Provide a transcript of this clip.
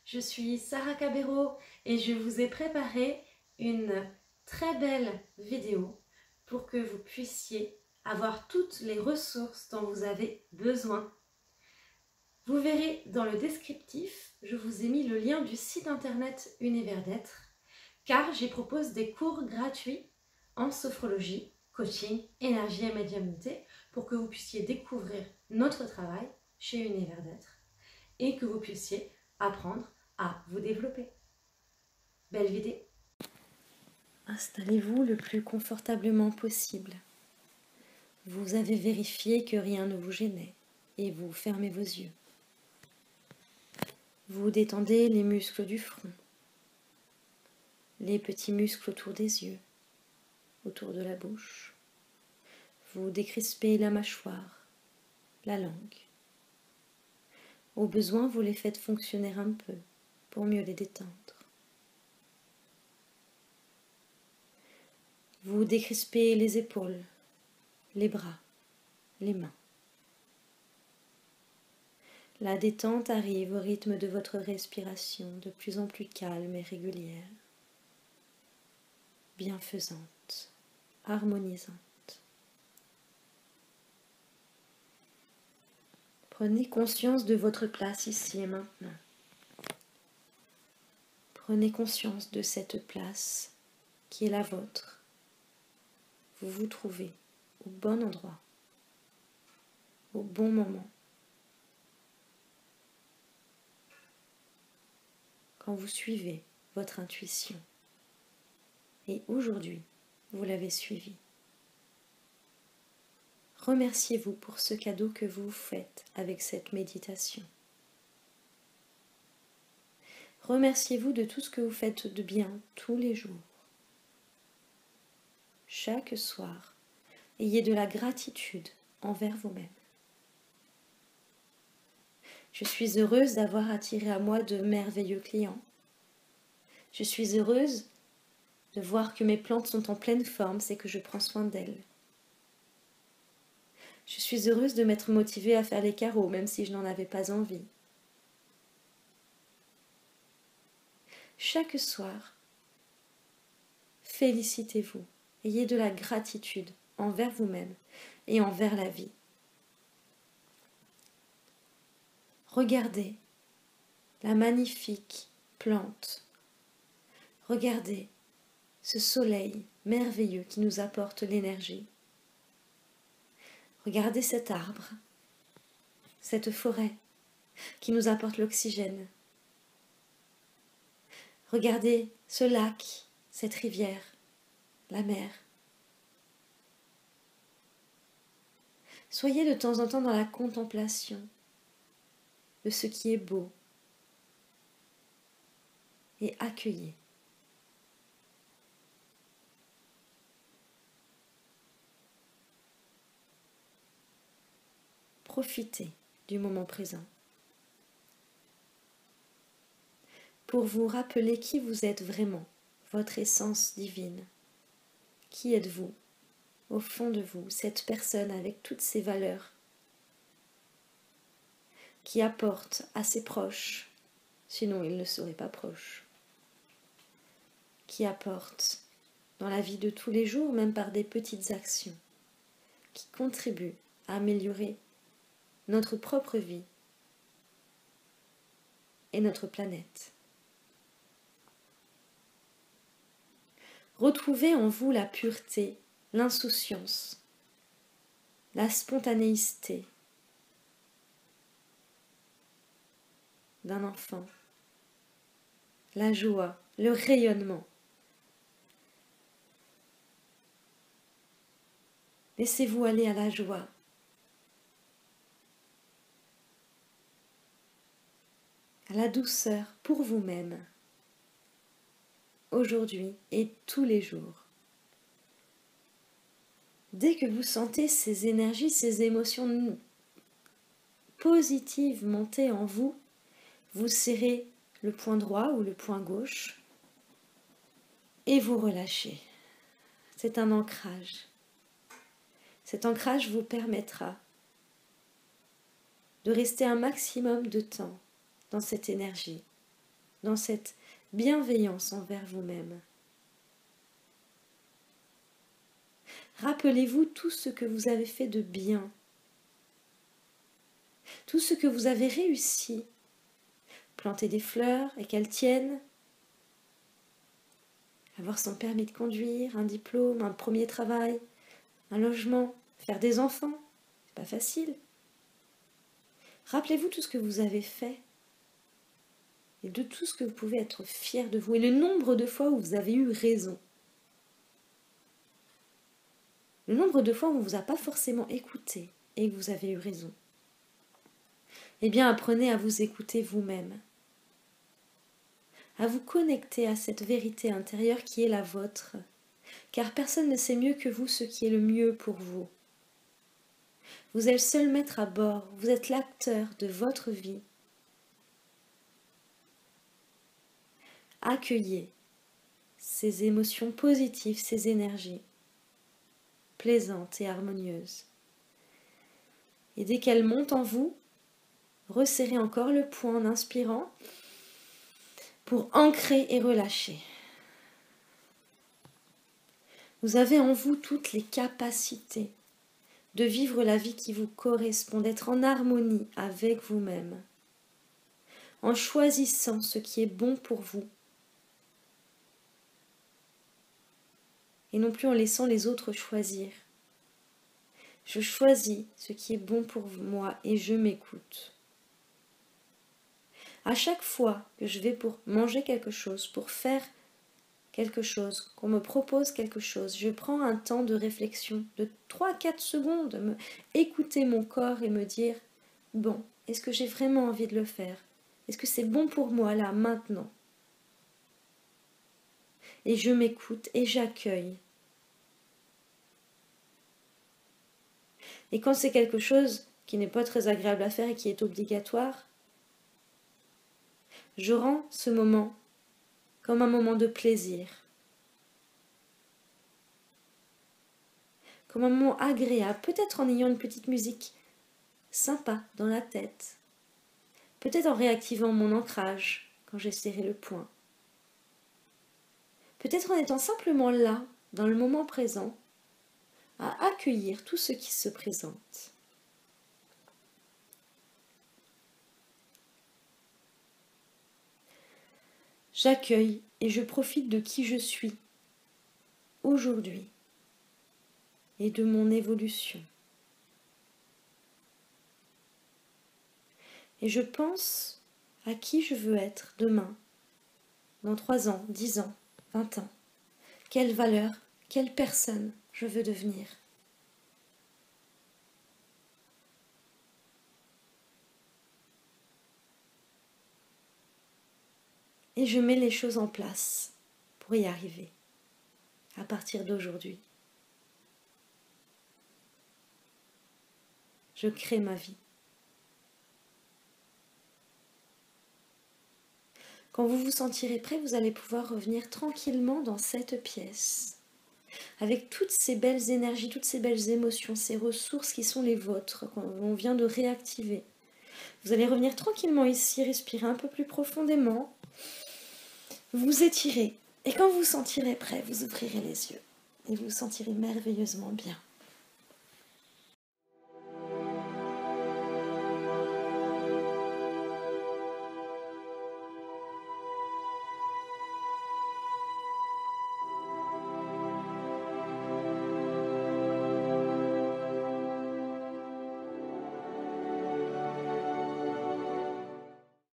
je suis Sarah Cabero et je vous ai préparé une très belle vidéo pour que vous puissiez avoir toutes les ressources dont vous avez besoin. Vous verrez dans le descriptif, je vous ai mis le lien du site internet Univers d'être car j'y propose des cours gratuits en sophrologie, coaching, énergie et médiumnité pour que vous puissiez découvrir notre travail chez Univers d'être et que vous puissiez apprendre à vous développer. Belle vidéo. Installez-vous le plus confortablement possible. Vous avez vérifié que rien ne vous gênait et vous fermez vos yeux. Vous détendez les muscles du front, les petits muscles autour des yeux, autour de la bouche. Vous décrispez la mâchoire, la langue. Au besoin, vous les faites fonctionner un peu pour mieux les détendre. Vous décrispez les épaules, les bras, les mains. La détente arrive au rythme de votre respiration, de plus en plus calme et régulière, bienfaisante, harmonisante. Prenez conscience de votre place ici et maintenant. Prenez conscience de cette place qui est la vôtre. Vous vous trouvez au bon endroit, au bon moment. Quand vous suivez votre intuition. Et aujourd'hui, vous l'avez suivi. Remerciez-vous pour ce cadeau que vous faites avec cette méditation. Remerciez-vous de tout ce que vous faites de bien tous les jours. Chaque soir, ayez de la gratitude envers vous-même. Je suis heureuse d'avoir attiré à moi de merveilleux clients. Je suis heureuse de voir que mes plantes sont en pleine forme, c'est que je prends soin d'elles. Je suis heureuse de m'être motivée à faire les carreaux, même si je n'en avais pas envie. Chaque soir, félicitez-vous, ayez de la gratitude envers vous-même et envers la vie. Regardez la magnifique plante. Regardez ce soleil merveilleux qui nous apporte l'énergie. Regardez cet arbre, cette forêt qui nous apporte l'oxygène. Regardez ce lac, cette rivière, la mer. Soyez de temps en temps dans la contemplation de ce qui est beau et accueillez. Profitez du moment présent pour vous rappeler qui vous êtes vraiment, votre essence divine. Qui êtes-vous, au fond de vous, cette personne avec toutes ses valeurs qui apporte à ses proches, sinon ils ne seraient pas proches, qui apporte dans la vie de tous les jours, même par des petites actions, qui contribuent à améliorer notre propre vie et notre planète. Retrouvez en vous la pureté, l'insouciance, la spontanéité d'un enfant, la joie, le rayonnement. Laissez-vous aller à la joie. À la douceur pour vous-même, aujourd'hui et tous les jours. Dès que vous sentez ces énergies, ces émotions positives monter en vous, vous serrez le poing droit ou le poing gauche et vous relâchez. C'est un ancrage. Cet ancrage vous permettra de rester un maximum de temps dans cette énergie dans cette bienveillance envers vous-même. Rappelez-vous tout ce que vous avez fait de bien, tout ce que vous avez réussi. Planter des fleurs et qu'elles tiennent, avoir son permis de conduire, un diplôme, un premier travail, un logement, faire des enfants, c'est pas facile. Rappelez-vous tout ce que vous avez fait et de tout ce que vous pouvez être fier de vous et le nombre de fois où vous avez eu raison. Le nombre de fois où on ne vous a pas forcément écouté et que vous avez eu raison. Eh bien, apprenez à vous écouter vous-même, à vous connecter à cette vérité intérieure qui est la vôtre, car personne ne sait mieux que vous ce qui est le mieux pour vous. Vous êtes seul maître à bord, vous êtes l'acteur de votre vie. Accueillez ces émotions positives, ces énergies plaisantes et harmonieuses. Et dès qu'elles montent en vous, resserrez encore le poing en inspirant pour ancrer et relâcher. Vous avez en vous toutes les capacités de vivre la vie qui vous correspond, d'être en harmonie avec vous-même, en choisissant ce qui est bon pour vous, et non plus en laissant les autres choisir. Je choisis ce qui est bon pour moi et je m'écoute. À chaque fois que je vais pour manger quelque chose, pour faire quelque chose, qu'on me propose quelque chose, je prends un temps de réflexion de 3-4 secondes, écouter mon corps et me dire « Bon, est-ce que j'ai vraiment envie de le faire? Est-ce que c'est bon pour moi là, maintenant ?» Et je m'écoute et j'accueille. Et quand c'est quelque chose qui n'est pas très agréable à faire et qui est obligatoire, je rends ce moment comme un moment de plaisir, comme un moment agréable, peut-être en ayant une petite musique sympa dans la tête, peut-être en réactivant mon ancrage quand j'ai serré le poing, peut-être en étant simplement là, dans le moment présent, à accueillir tout ce qui se présente. J'accueille et je profite de qui je suis aujourd'hui et de mon évolution. Et je pense à qui je veux être demain, dans 3 ans, 10 ans, 20 ans. Quelle valeur, quelle personne je veux devenir. Et je mets les choses en place pour y arriver, à partir d'aujourd'hui. Je crée ma vie. Quand vous vous sentirez prêt, vous allez pouvoir revenir tranquillement dans cette pièce, avec toutes ces belles énergies, toutes ces belles émotions, ces ressources qui sont les vôtres, qu'on vient de réactiver. Vous allez revenir tranquillement ici, respirer un peu plus profondément, vous étirez, et quand vous vous sentirez prêt, vous ouvrirez les yeux, et vous vous sentirez merveilleusement bien.